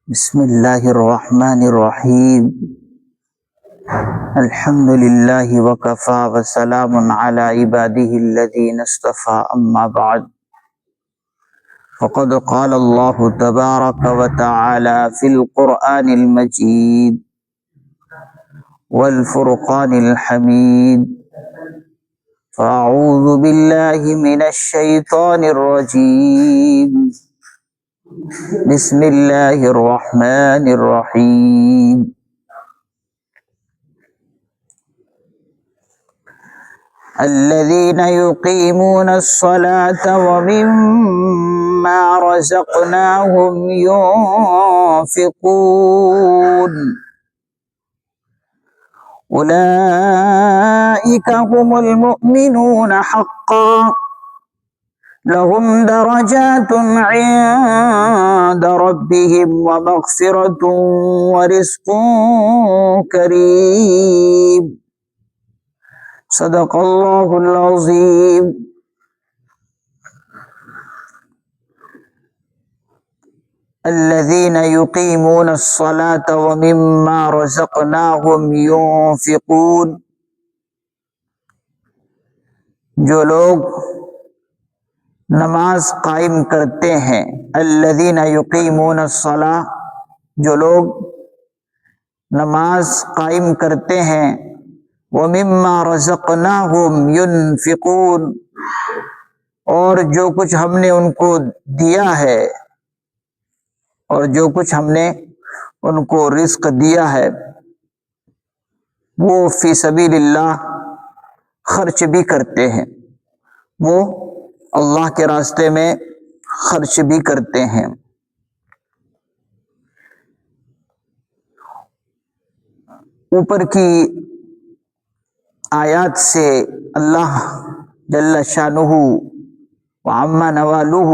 بسم اللہ الرحمن الرحیم الحمد للہ وکفی وسلام علی عبادہ الذین اصطفی اما بعد فقد قال اللہ تبارک وتعالی فی القرآن المجید والفرقان الحمید فاعوذ باللہ من الشیطان الرجیم بسم اللہ الرحمن الرحیم الذین یقیمون الصلاة ومما رزقناہم ينفقون اولئک هم المؤمنون حقا لهم درجات عند ربهم ومغفرة ورزق كريم صدق اللہ العظیم۔ الذين يقيمون الصلاة ومما رزقناهم ينفقون، جو لوگ نماز قائم کرتے ہیں، الذین یقیمون الصلاة، جو لوگ نماز قائم کرتے ہیں، ومما رزقناہم ينفقون، اور جو کچھ ہم نے ان کو دیا ہے، اور جو کچھ ہم نے ان کو رزق دیا ہے وہ فی سبیل اللہ خرچ بھی کرتے ہیں، وہ اللہ کے راستے میں خرچ بھی کرتے ہیں۔ اوپر کی آیات سے اللہ جل شانہ وعم نوالہ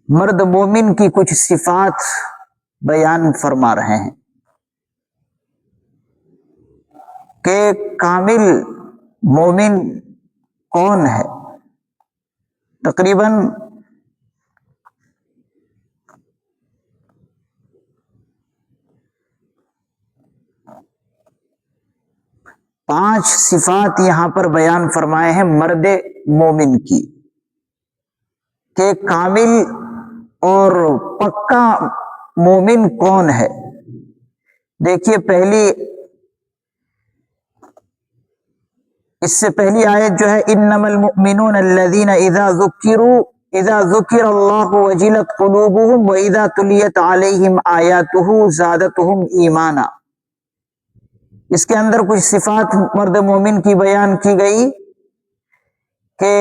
مرد مومن کی کچھ صفات بیان فرما رہے ہیں کہ کامل مومن کون ہے۔ تقریباً پانچ صفات یہاں پر بیان فرمائے ہیں مرد مومن کی، کہ کامل اور پکا مومن کون ہے۔ دیکھیے اس سے پہلی آیت جو ہے انما المؤمنون الذین اذا ذکر اللہ وجلت قلوبهم واذا تلیت علیہم آیاتہ زادتہم ایمانا، اس کے اندر کچھ صفات مرد مومن کی بیان کی گئی کہ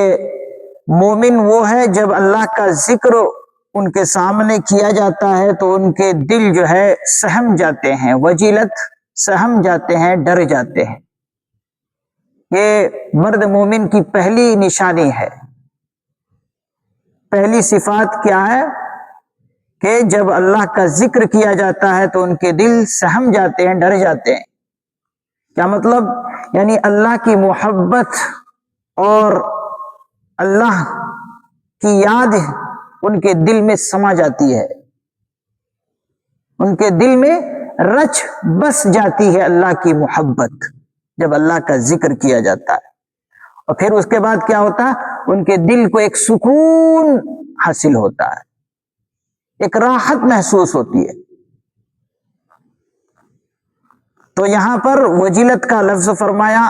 مومن وہ ہے جب اللہ کا ذکر ان کے سامنے کیا جاتا ہے تو ان کے دل جو ہے سہم جاتے ہیں، وجلت سہم جاتے ہیں، ڈر جاتے ہیں۔ یہ مرد مومن کی پہلی نشانی ہے، پہلی صفات کیا ہے کہ جب اللہ کا ذکر کیا جاتا ہے تو ان کے دل سہم جاتے ہیں، ڈر جاتے ہیں۔ کیا مطلب؟ یعنی اللہ کی محبت اور اللہ کی یاد ان کے دل میں سما جاتی ہے، ان کے دل میں رچ بس جاتی ہے اللہ کی محبت جب اللہ کا ذکر کیا جاتا ہے۔ اور پھر اس کے بعد کیا ہوتا ہے؟ ان کے دل کو ایک سکون حاصل ہوتا ہے، ایک راحت محسوس ہوتی ہے۔ تو یہاں پر وجلت کا لفظ فرمایا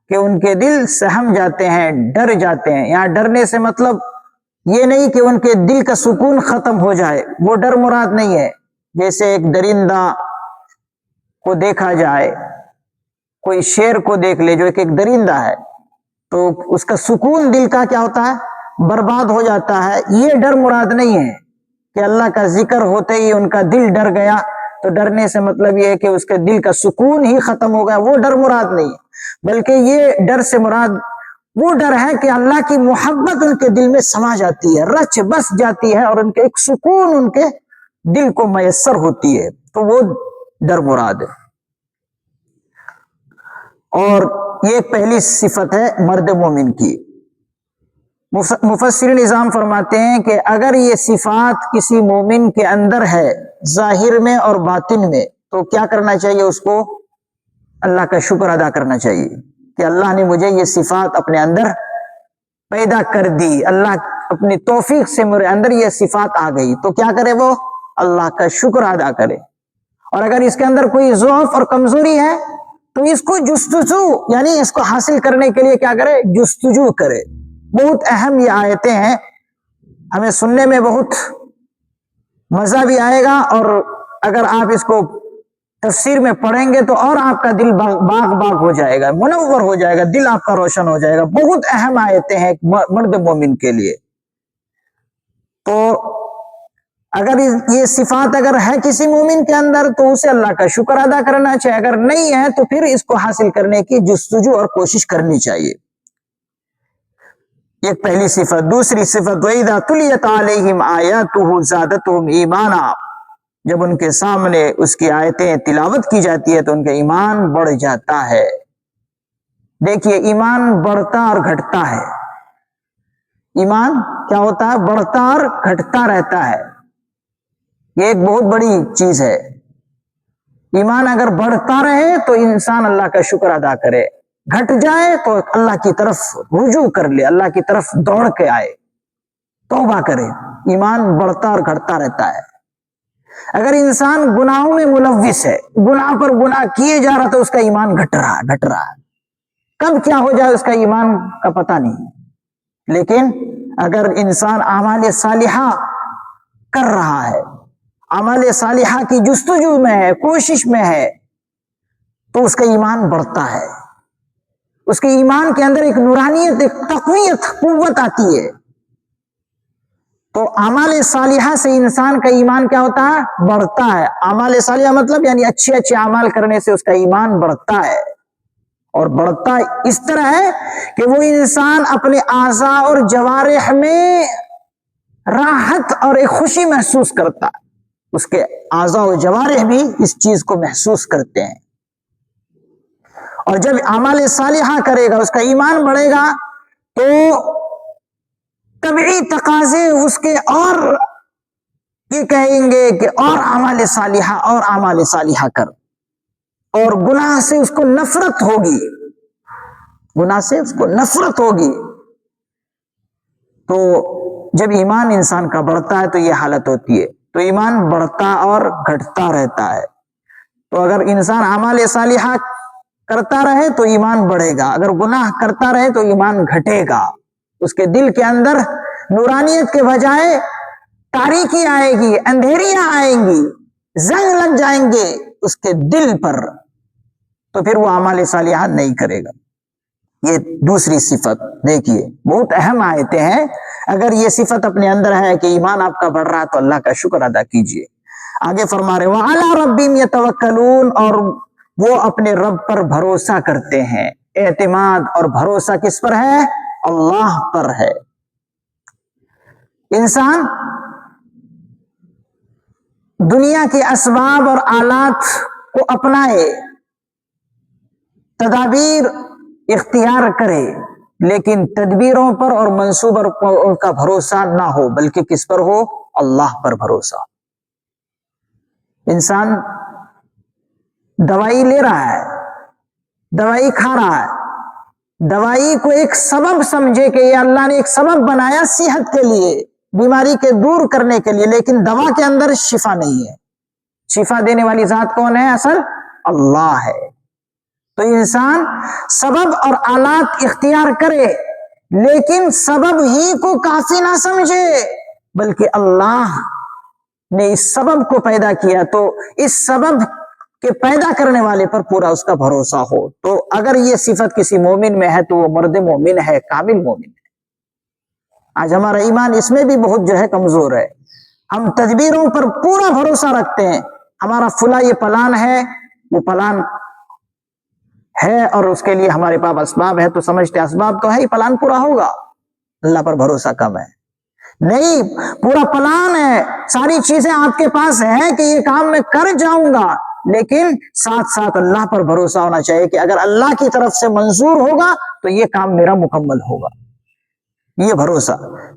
کہ ان کے دل سہم جاتے ہیں، ڈر جاتے ہیں۔ یہاں ڈرنے سے مطلب یہ نہیں کہ ان کے دل کا سکون ختم ہو جائے، وہ ڈر مراد نہیں ہے۔ جیسے ایک درندہ کو دیکھا جائے، کوئی شیر کو دیکھ لے جو ایک درندہ ہے، تو اس کا سکون دل کا کیا ہوتا ہے؟ برباد ہو جاتا ہے۔ یہ ڈر مراد نہیں ہے کہ اللہ کا ذکر ہوتے ہی ان کا دل ڈر گیا، تو ڈرنے سے مطلب یہ ہے کہ اس کے دل کا سکون ہی ختم ہو گیا، وہ ڈر مراد نہیں ہے۔ بلکہ یہ ڈر سے مراد وہ ڈر ہے کہ اللہ کی محبت ان کے دل میں سما جاتی ہے، رچ بس جاتی ہے، اور ان کے ایک سکون ان کے دل کو میسر ہوتی ہے، تو وہ ڈر مراد ہے۔ اور یہ پہلی صفت ہے مرد مومن کی۔ مفسرین نظام فرماتے ہیں کہ اگر یہ صفات کسی مومن کے اندر ہے ظاہر میں اور باطن میں تو کیا کرنا چاہیے؟ اس کو اللہ کا شکر ادا کرنا چاہیے کہ اللہ نے مجھے یہ صفات اپنے اندر پیدا کر دی، اللہ اپنی توفیق سے میرے اندر یہ صفات آ گئی، تو کیا کرے؟ وہ اللہ کا شکر ادا کرے۔ اور اگر اس کے اندر کوئی ضعف اور کمزوری ہے تو اس کو جستجو، یعنی اس کو حاصل کرنے کے لیے کیا کرے؟ جستجو کرے۔ بہت اہم یہ آیتیں ہیں، ہمیں سننے میں بہت مزہ بھی آئے گا، اور اگر آپ اس کو تفسیر میں پڑھیں گے تو اور آپ کا دل باغ باغ ہو جائے گا، منور ہو جائے گا، دل آپ کا روشن ہو جائے گا۔ بہت اہم آیتیں ہیں مرد مومن کے لیے۔ تو اگر یہ صفات اگر ہے کسی مومن کے اندر تو اسے اللہ کا شکر ادا کرنا چاہیے، اگر نہیں ہے تو پھر اس کو حاصل کرنے کی جستجو اور کوشش کرنی چاہیے۔ ایک پہلی صفت۔ دوسری صفت وَإِذَا تُلِيَتْ عَلَيْهِمْ آيَاتُهُ زَادَتْهُمْ ایمانا، جب ان کے سامنے اس کی آیتیں تلاوت کی جاتی ہے تو ان کا ایمان بڑھ جاتا ہے۔ دیکھیے ایمان بڑھتا اور گھٹتا ہے، ایمان کیا ہوتا ہے؟ بڑھتا اور گھٹتا رہتا ہے، یہ ایک بہت بڑی چیز ہے۔ ایمان اگر بڑھتا رہے تو انسان اللہ کا شکر ادا کرے، گھٹ جائے تو اللہ کی طرف رجوع کر لے، اللہ کی طرف دوڑ کے آئے، توبہ کرے۔ ایمان بڑھتا اور گھٹتا رہتا ہے۔ اگر انسان گناہوں میں ملوث ہے، گناہ پر گناہ کیے جا رہا تو اس کا ایمان گھٹ رہا ہے، کب کیا ہو جائے اس کا ایمان کا پتہ نہیں۔ لیکن اگر انسان اعمال صالحہ کر رہا ہے، اعمال صالحہ کی جستجو میں ہے، کوشش میں ہے، تو اس کا ایمان بڑھتا ہے، اس کے ایمان کے اندر ایک نورانیت، ایک تقویت، قوت آتی ہے۔ تو اعمال صالحہ سے انسان کا ایمان کیا ہوتا ہے؟ بڑھتا ہے۔ اعمال صالحہ مطلب یعنی اچھے اچھے اعمال کرنے سے اس کا ایمان بڑھتا ہے، اور بڑھتا اس طرح ہے کہ وہ انسان اپنے اعضاء اور جوارح میں راحت اور ایک خوشی محسوس کرتا ہے، اس کے اعضاء و جوارح بھی اس چیز کو محسوس کرتے ہیں۔ اور جب اعمال صالحہ کرے گا، اس کا ایمان بڑھے گا، تو طبعی تقاضے اس کے اور یہ کہیں گے کہ اور اعمال صالحہ، اور اعمال صالحہ کر، اور گناہ سے اس کو نفرت ہوگی، گناہ سے اس کو نفرت ہوگی۔ تو جب ایمان انسان کا بڑھتا ہے تو یہ حالت ہوتی ہے۔ تو ایمان بڑھتا اور گھٹتا رہتا ہے۔ تو اگر انسان اعمال صالحہ کرتا رہے تو ایمان بڑھے گا، اگر گناہ کرتا رہے تو ایمان گھٹے گا۔ اس کے دل کے اندر نورانیت کے بجائے تاریکی آئے گی، اندھیریاں آئیں گی، زنگ لگ جائیں گے اس کے دل پر، تو پھر وہ اعمال صالحہ نہیں کرے گا۔ یہ دوسری صفت دیکھیے، بہت اہم آیتیں ہیں۔ اگر یہ صفت اپنے اندر ہے کہ ایمان آپ کا بڑھ رہا ہے تو اللہ کا شکر ادا کیجئے۔ آگے فرما رہے وَعَلَىٰ رَبِّهِمْ يَتَوَكَّلُونَ، اور وہ اپنے رب پر بھروسہ کرتے ہیں۔ اعتماد اور بھروسہ کس پر ہے؟ اللہ پر ہے۔ انسان دنیا کے اسباب اور آلات کو اپنائے، تدابیر اختیار کرے، لیکن تدبیروں پر اور منصوبوں پر ان کا بھروسہ نہ ہو، بلکہ کس پر ہو؟ اللہ پر بھروسہ۔ انسان دوائی لے رہا ہے، دوائی کھا رہا ہے، دوائی کو ایک سبب سمجھے کہ یہ اللہ نے ایک سبب بنایا صحت کے لیے، بیماری کے دور کرنے کے لیے، لیکن دوا کے اندر شفا نہیں ہے۔ شفا دینے والی ذات کون ہے؟ اصل اللہ ہے۔ تو انسان سبب اور آلات اختیار کرے، لیکن سبب ہی کو کافی نہ سمجھے، بلکہ اللہ نے اس سبب کو پیدا کیا، تو اس سبب کے پیدا کرنے والے پر پورا اس کا بھروسہ ہو۔ تو اگر یہ صفت کسی مومن میں ہے تو وہ مرد مومن ہے، کامل مومن ہے۔ آج ہمارا ایمان اس میں بھی بہت کمزور ہے۔ ہم تدبیروں پر پورا بھروسہ رکھتے ہیں، ہمارا فلاں یہ پلان ہے، وہ پلان ہے، اور اس کے لیے ہمارے پاس اسباب ہے تو سمجھتے اسباب تو ہے ہی، پلان پورا ہوگا۔ اللہ پر بھروسہ کم ہے۔ نہیں، پورا پلان ہے، ساری چیزیں آپ کے پاس ہے کہ یہ کام میں کر جاؤں گا، لیکن ساتھ ساتھ اللہ پر بھروسہ ہونا چاہیے کہ اگر اللہ کی طرف سے منظور ہوگا تو یہ کام میرا مکمل ہوگا۔ یہ بھروسہ.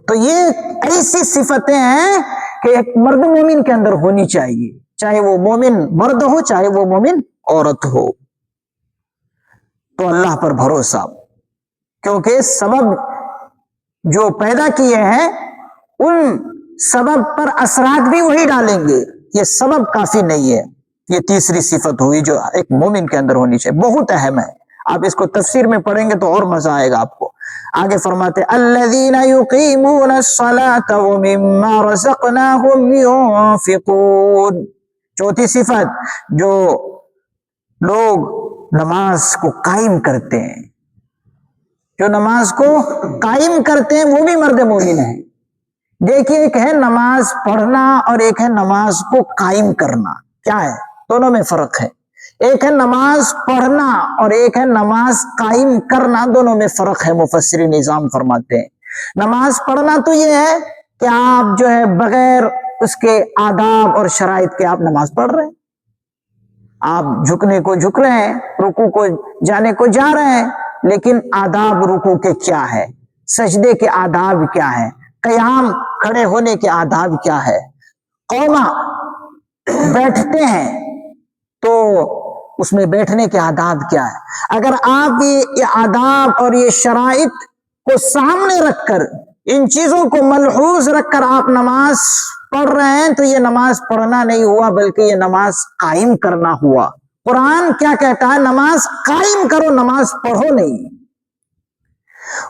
تو یہ ایسی صفتیں ہیں کہ ایک مرد مومن کے اندر ہونی چاہیے، چاہے وہ مومن مرد ہو چاہے وہ مومن عورت ہو. تو اللہ پر بھروسہ، کیونکہ سبب جو پیدا کیے ہیں ان سبب پر اثرات بھی وہی ڈالیں گے. یہ سبب کافی نہیں ہے. یہ تیسری صفت ہوئی جو ایک مومن کے اندر ہونی چاہیے، بہت اہم ہے. آپ اس کو تفسیر میں پڑھیں گے تو اور مزہ آئے گا آپ کو. آگے فرماتے الذین یقیمون الصلاۃ ومما رزقناہم ينفقون. چوتھی صفت، جو لوگ نماز کو قائم کرتے ہیں، جو نماز کو قائم کرتے ہیں وہ بھی مرد مومن ہیں. دیکھیے، ایک ہے نماز پڑھنا اور ایک ہے نماز کو قائم کرنا. کیا ہے؟ دونوں میں فرق ہے. ایک ہے نماز پڑھنا اور ایک ہے نماز قائم کرنا، دونوں میں فرق ہے. مفسرین نظام فرماتے ہیں نماز پڑھنا تو یہ ہے کہ آپ جو ہے بغیر اس کے آداب اور شرائط کے آپ نماز پڑھ رہے ہیں. آپ جھکنے کو جھک رہے ہیں، رکوع کو جانے کو جا رہے ہیں، لیکن آداب رکوع کے کیا ہے، سجدے کے آداب کیا ہے، قیام کھڑے ہونے کے آداب کیا ہے، قوما بیٹھتے ہیں تو اس میں بیٹھنے کے آداب کیا ہے. اگر آپ یہ آداب اور یہ شرائط کو سامنے رکھ کر، ان چیزوں کو ملحوظ رکھ کر آپ نماز پڑھ رہے ہیں تو یہ نماز پڑھنا نہیں ہوا، بلکہ یہ نماز قائم کرنا ہوا. قرآن کیا کہتا ہے؟ نماز قائم کرو، نماز پڑھو نہیں.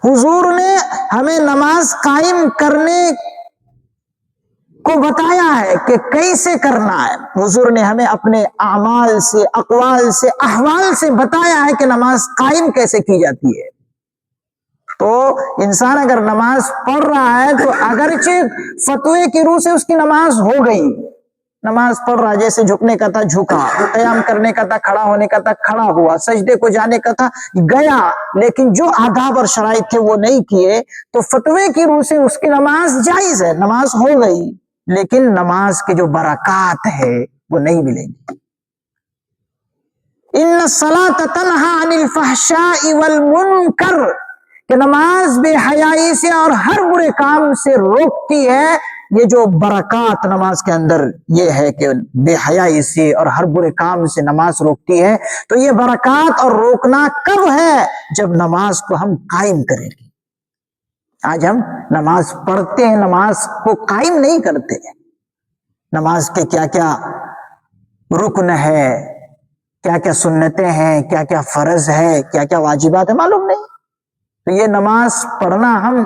حضور نے ہمیں نماز قائم کرنے کو بتایا ہے کہ کیسے کرنا ہے. حضور نے ہمیں اپنے اعمال سے، اقوال سے، احوال سے بتایا ہے کہ نماز قائم کیسے کی جاتی ہے. تو انسان اگر نماز پڑھ رہا ہے تو اگرچہ فتوے کی روح سے اس کی نماز ہو گئی، نماز پڑھ رہا، جیسے جھکنے کا تھا جھکا، قیام کرنے کا تھا، کھڑا ہونے کا تھا کھڑا ہوا، سجدے کو جانے کا تھا گیا، لیکن جو آداب اور شرائط تھے وہ نہیں کیے، تو فتوے کی روح سے اس کی نماز جائز ہے، نماز ہو گئی، لیکن نماز کے جو برکات ہے وہ نہیں ملیں گی. ان الصلاۃ تنہی عن الفحشاء والمنکر، کہ نماز بے حیائی سے اور ہر برے کام سے روکتی ہے. یہ جو برکات نماز کے اندر یہ ہے کہ بے حیائی سے اور ہر برے کام سے نماز روکتی ہے، تو یہ برکات اور روکنا کب ہے؟ جب نماز کو ہم قائم کریں گے. آج ہم نماز پڑھتے ہیں، نماز کو قائم نہیں کرتے. نماز کے کیا کیا رکن ہے، کیا کیا سنتیں ہیں، کیا کیا فرض ہے، کیا کیا واجبات ہے، معلوم نہیں. تو یہ نماز پڑھنا ہم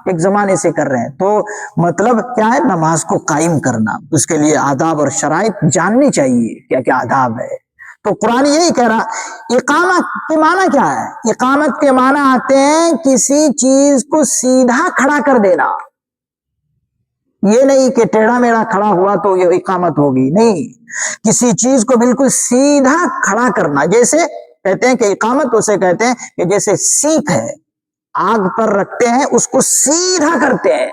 ایک زمانے سے کر رہے ہیں. تو مطلب کیا ہے؟ نماز کو قائم کرنا. اس کے لیے آداب اور شرائط جاننی چاہیے، کیا کیا آداب ہے. تو قرآن یہی کہہ رہا. اقامت کے معنی کیا ہے؟ اقامت کے معنی آتے ہیں کسی چیز کو سیدھا کھڑا کر دینا. یہ نہیں کہ ٹیڑھا میڑھا کھڑا ہوا تو یہ اقامت ہوگی، نہیں. کسی چیز کو بالکل سیدھا کھڑا کرنا. جیسے کہتے ہیں کہ اقامت اسے کہتے ہیں کہ جیسے سیخ ہے، آگ پر رکھتے ہیں، اس کو سیدھا کرتے ہیں،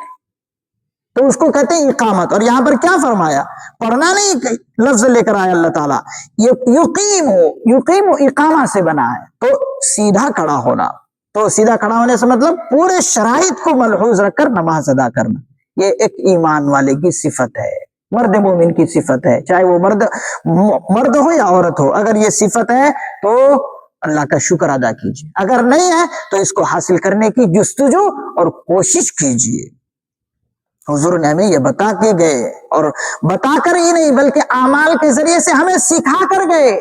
تو اس کو کہتے ہیں اقامت. اور یہاں پر کیا فرمایا؟ پڑھنا نہیں لفظ لے کر آیا اللہ تعالیٰ. یقیم اقامہ سے بنا ہے، تو سیدھا کھڑا ہونا. تو سیدھا کھڑا ہونے سے مطلب پورے شرائط کو ملحوظ رکھ کر نماز ادا کرنا. یہ ایک ایمان والے کی صفت ہے، مرد مومن کی صفت ہے، چاہے وہ مرد ہو یا عورت ہو. اگر یہ صفت ہے تو اللہ کا شکر ادا کیجیے، اگر نہیں ہے تو اس کو حاصل کرنے کی جستجو اور کوشش کیجیے. حضور نے ہمیں یہ بتا کے گئے، اور بتا کر ہی نہیں بلکہ اعمال کے ذریعے سے ہمیں سکھا کر گئے.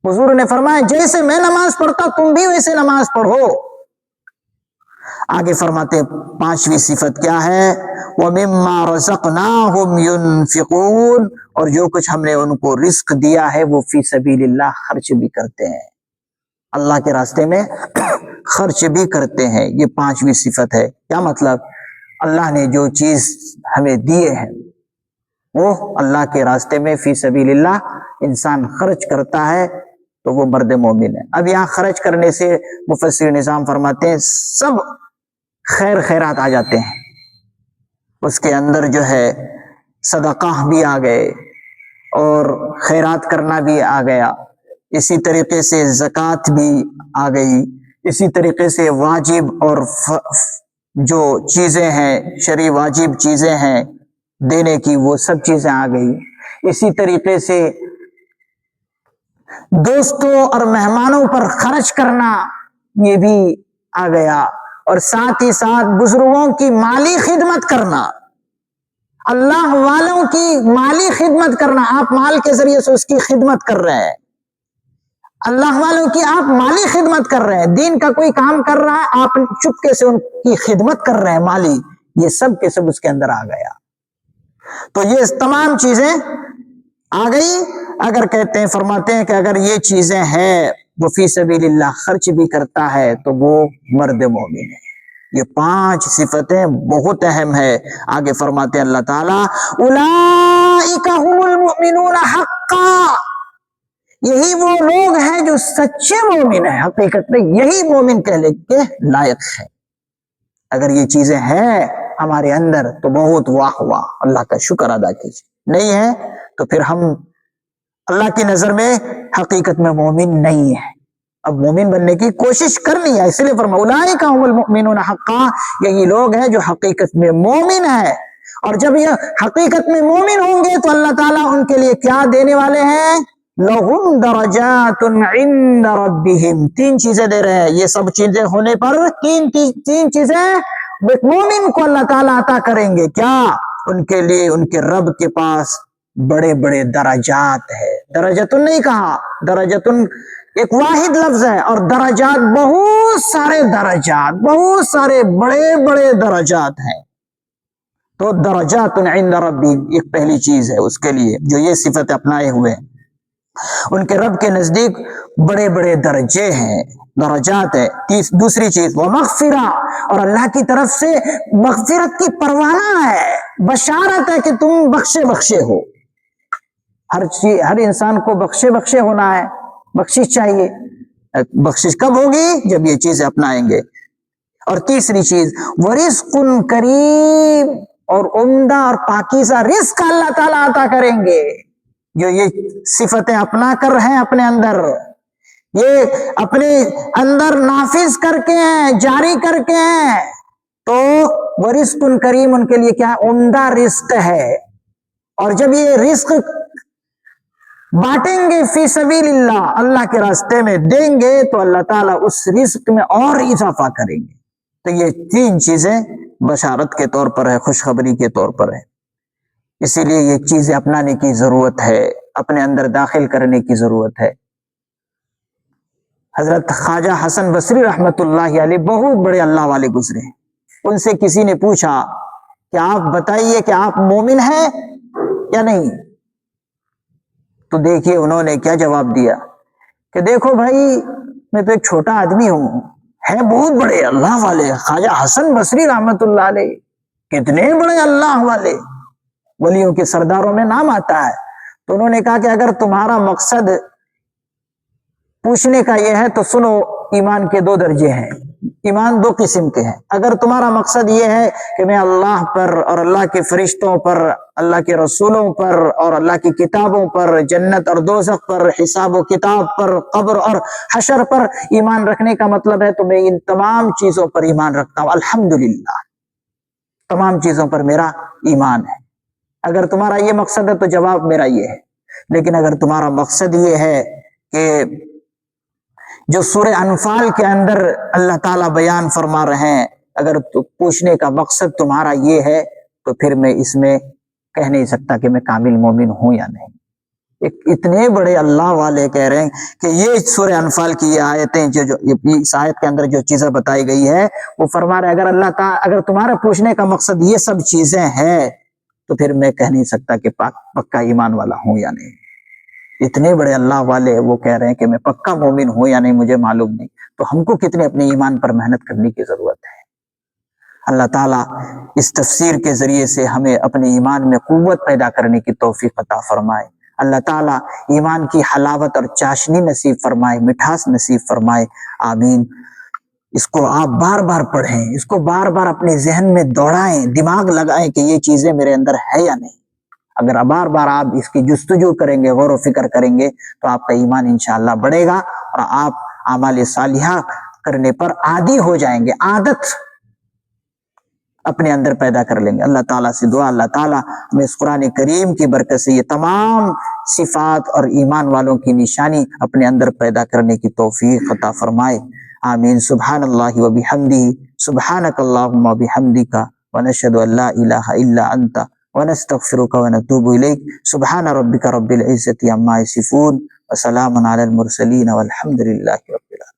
حضور نے فرمایا جیسے میں نماز پڑھتا تم بھی ویسے نماز پڑھو. آگے فرماتے پانچویں صفت کیا ہے؟ وَمِمَّا رَزَقْنَاهُمْ يُنْفِقُونَ، اور جو کچھ ہم نے ان کو رزق دیا ہے وہ فی سبیل اللہ خرچ بھی کرتے ہیں، اللہ کے راستے میں خرچ بھی کرتے ہیں. یہ پانچویں صفت ہے. کیا مطلب؟ اللہ نے جو چیز ہمیں دیے ہیں وہ اللہ کے راستے میں فی سبیل اللہ انسان خرچ کرتا ہے تو وہ مرد مومن ہے. اب یہاں خرچ کرنے سے مفسر نظام فرماتے ہیں سب خیر خیرات آ جاتے ہیں. اس کے اندر جو ہے صدقہ بھی آ گئے اور خیرات کرنا بھی آ گیا، اسی طریقے سے زکوٰۃ بھی آ گئی، اسی طریقے سے واجب اور جو چیزیں ہیں شرعی واجب چیزیں ہیں دینے کی، وہ سب چیزیں آ گئی۔ اسی طریقے سے دوستوں اور مہمانوں پر خرچ کرنا یہ بھی آ گیا، اور ساتھ ہی ساتھ بزرگوں کی مالی خدمت کرنا، اللہ والوں کی مالی خدمت کرنا۔ آپ مال کے ذریعے سے اس کی خدمت کر رہے ہیں، اللہ والوں کی آپ مالی خدمت کر رہے ہیں، دین کا کوئی کام کر رہا ہے آپ چپکے سے ان کی خدمت کر رہے ہیں مالی، یہ سب کے سب اس کے اندر آ گیا۔ تو یہ تمام چیزیں آ گئی۔ اگر کہتے ہیں فرماتے ہیں کہ اگر یہ چیزیں ہیں وہ فی سبیل اللہ خرچ بھی کرتا ہے تو وہ مرد مومن ہے۔ یہ 5 صفتیں بہت اہم ہے۔ آگے فرماتے ہیں اللہ تعالیٰ اولئک هم المؤمنون حقا، یہی وہ لوگ ہیں جو سچے مومن ہیں، حقیقت میں یہی مومن کہنے کے لائق ہے۔ اگر یہ چیزیں ہیں ہمارے اندر تو بہت واہ واہ، اللہ کا شکر ادا کیجیے۔ نہیں ہے تو پھر ہم اللہ کی نظر میں حقیقت میں مومن نہیں ہے۔ اب مومن بننے کی کوشش کرنی ہے، اس لیے فرمایا اولئک هم المؤمنون حقا، یہی لوگ ہیں جو حقیقت میں مومن ہیں۔ اور جب یہ حقیقت میں مومن ہوں گے تو اللہ تعالیٰ ان کے لیے کیا دینے والے ہیں؟ لہم درجات عند ربہم، 3 چیزیں دے رہے ہیں۔ یہ سب چیزیں ہونے پر تین چیزیں مومن کو اللہ تعالیٰ عطا کریں گے۔ کیا؟ ان کے لیے ان کے رب کے پاس بڑے بڑے درجات ہے۔ درجتن نہیں کہا، درجتن ایک واحد لفظ ہے، اور درجات بہت سارے درجات، بہت سارے بڑے بڑے درجات ہیں۔ تو درجات عند ربی ایک پہلی چیز ہے اس کے لیے جو یہ صفت اپنائے ہوئے ہیں، ان کے رب کے نزدیک بڑے بڑے درجے ہیں، درجات ہے۔ دوسری چیز وہ مغفرہ، اور اللہ کی طرف سے مغفرت کی پروانہ ہے، بشارت ہے کہ تم بخشے بخشے ہو۔ ہر انسان کو بخشے بخشے ہونا ہے، بخشش چاہیے۔ بخشش کب ہوگی؟ جب یہ چیزیں اپنائیں گے۔ اور تیسری چیز ورزق کریم، اور عمدہ اور پاکیزہ رزق اللہ تعالیٰ عطا کریں گے۔ جو یہ صفتیں اپنا کر ہیں اپنے اندر، یہ اپنے اندر نافذ کر کے ہیں، جاری کر کے ہیں، تو ورزق کریم ان کے لیے کیا؟ عمدہ رزق ہے۔ اور جب یہ رزق بانٹیں گے فی سبیل اللہ، اللہ کے راستے میں دیں گے تو اللہ تعالیٰ اس رزق میں اور اضافہ کریں گے۔ تو یہ 3 چیزیں بشارت کے طور پر ہے، خوشخبری کے طور پر ہے۔ اسی لیے یہ چیزیں اپنانے کی ضرورت ہے، اپنے اندر داخل کرنے کی ضرورت ہے۔ حضرت خواجہ حسن بصری رحمت اللہ علیہ بہت بڑے اللہ والے گزرے ہیں۔ ان سے کسی نے پوچھا کہ آپ بتائیے کہ آپ مومن ہیں یا نہیں؟ تو دیکھیے انہوں نے کیا جواب دیا کہ دیکھو بھائی، میں تو ایک چھوٹا آدمی ہوں، ہے بہت بڑے اللہ والے، خواجہ حسن بصری رحمت اللہ علیہ کتنے بڑے اللہ والے، ولیوں کے سرداروں میں نام آتا ہے۔ تو انہوں نے کہا کہ اگر تمہارا مقصد پوچھنے کا یہ ہے تو سنو، ایمان کے 2 درجے ہیں، ایمان 2 قسم کے ہیں۔ اگر تمہارا مقصد یہ ہے کہ میں اللہ پر اور اللہ کے فرشتوں پر، اللہ کے رسولوں پر اور اللہ کی کتابوں پر، جنت اور دوزخ پر، حساب و کتاب پر، قبر اور حشر پر ایمان رکھنے کا مطلب ہے تو میں ان تمام چیزوں پر ایمان رکھتا ہوں، الحمدللہ تمام چیزوں پر میرا ایمان ہے۔ اگر تمہارا یہ مقصد ہے تو جواب میرا یہ ہے۔ لیکن اگر تمہارا مقصد یہ ہے کہ جو سورہ انفال کے اندر اللہ تعالیٰ بیان فرما رہے ہیں، اگر پوچھنے کا مقصد تمہارا یہ ہے تو پھر میں اس میں کہہ نہیں سکتا کہ میں کامل مومن ہوں یا نہیں۔ اتنے بڑے اللہ والے کہہ رہے ہیں کہ یہ سورہ انفال کی یہ آیتیں جو اس آیت کے اندر جو چیزیں بتائی گئی ہے، وہ فرما رہے اگر اللہ تعالیٰ اگر تمہارا پوچھنے کا مقصد یہ سب چیزیں ہیں تو پھر میں کہہ نہیں سکتا کہ پکا ایمان والا ہوں یا نہیں۔ اتنے بڑے اللہ والے وہ کہہ رہے ہیں کہ میں پکا مومن ہوں یا نہیں مجھے معلوم نہیں۔ تو ہم کو کتنے اپنے ایمان پر محنت کرنے کی ضرورت ہے۔ اللہ تعالیٰ اس تفسیر کے ذریعے سے ہمیں اپنے ایمان میں قوت پیدا کرنے کی توفیق عطا فرمائے۔ اللہ تعالیٰ ایمان کی حلاوت اور چاشنی نصیب فرمائے، مٹھاس نصیب فرمائے، آمین۔ اس کو آپ بار بار پڑھیں، اس کو بار بار اپنے ذہن میں دوڑائیں، دماغ لگائیں کہ یہ چیزیں میرے اندر ہے یا نہیں۔ اگر بار بار آپ اس کی جستجو کریں گے، غور و فکر کریں گے تو آپ کا ایمان انشاءاللہ بڑھے گا اور آپ اعمال صالحہ کرنے پر عادی ہو جائیں گے۔ عادت اپنے اندر پیدا کر لیں گے۔ اللہ تعالیٰ سے دعا، اللہ تعالیٰ ہمیں اس قرآن کریم کی برکت سے یہ تمام صفات اور ایمان والوں کی نشانی اپنے اندر پیدا کرنے کی توفیق عطا فرمائے، آمین۔ سبحان اللہ و بحمدہ، سبحانک اللہم و بحمدک، ونشہد ان لا الہ الا انت، ونستغفرک ونتوب الیک۔ سبحان ربک رب العزت عما یصفون، وسلام علی المرسلین، والحمد للہ رب العالمین۔